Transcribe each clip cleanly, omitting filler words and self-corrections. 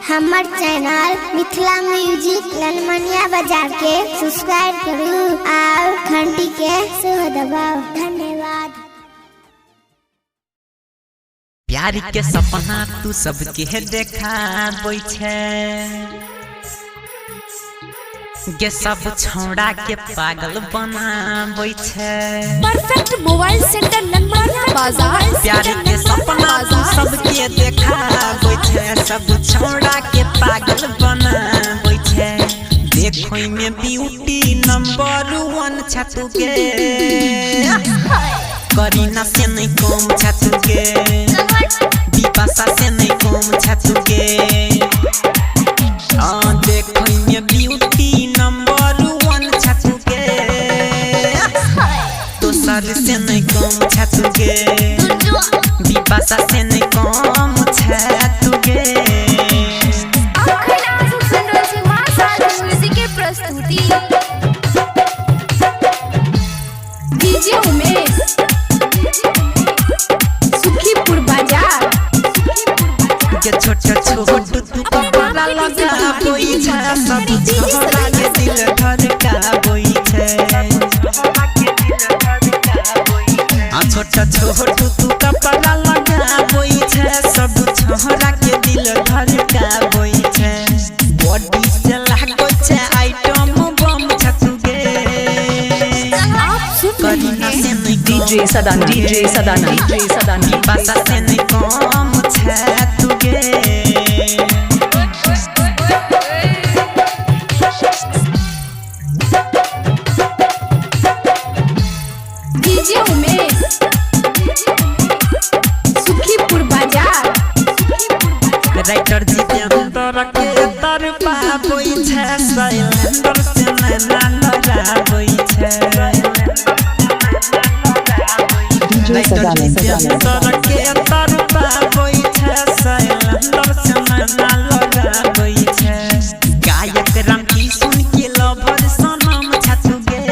हमर channel Mithila music ललमनिया बाजार के सब्सक्राइब करू और घंटी के सेहो दबाओ। धन्यवाद। प्यार के सपना तू सबके देखाबै छै गे सब छौड़ा के पागल बनाबै छै। परफेक्ट मोबाइल सेंटर ललमनिया बाजार। प्यार के सपना तू सबके देखाबै छै सब छौड़ा के पागल बनाबै छै। देखै में ब्यूटी नंबर 1 छतु के करीना से नहीं कम छतु के दीपासा से नहीं कम छतु के देखै में ब्यूटी नंबर 1 छतु के दोसर से नहीं कम छतु के दीपासा से नहीं कम छतु के। प्रस्तुति डीजे उमेश सुखीपुर बाजार। के छोट छोट तू कपड़ा लगा बोई छै सब छोरा के दिल धड़काबै छै। छोट छोट तू कपड़ा लगा बोई छै सब छोरा के दिल धड़काबै छै। बॉडी से लागो छै आइटम बम छतु गे करीना से नहीं डीजे सदाना बासा से नहीं कम छतु गे। डीजे उमेश सुखीपुर बाजार। राइटर जी के अंदर के तरपाबै छै साइलेंडर से नैना लड़ाबै छै। राइटर जी के अंदर के तरपाबै छै साइलेंडर से नैना लड़ाबै छै। गायक रामकिशन के लवर सनम छतु गे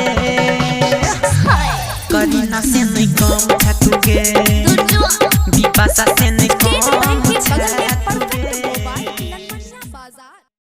करीना से नहीं कम छतु गे दीपासा से नहीं कम छतु गे।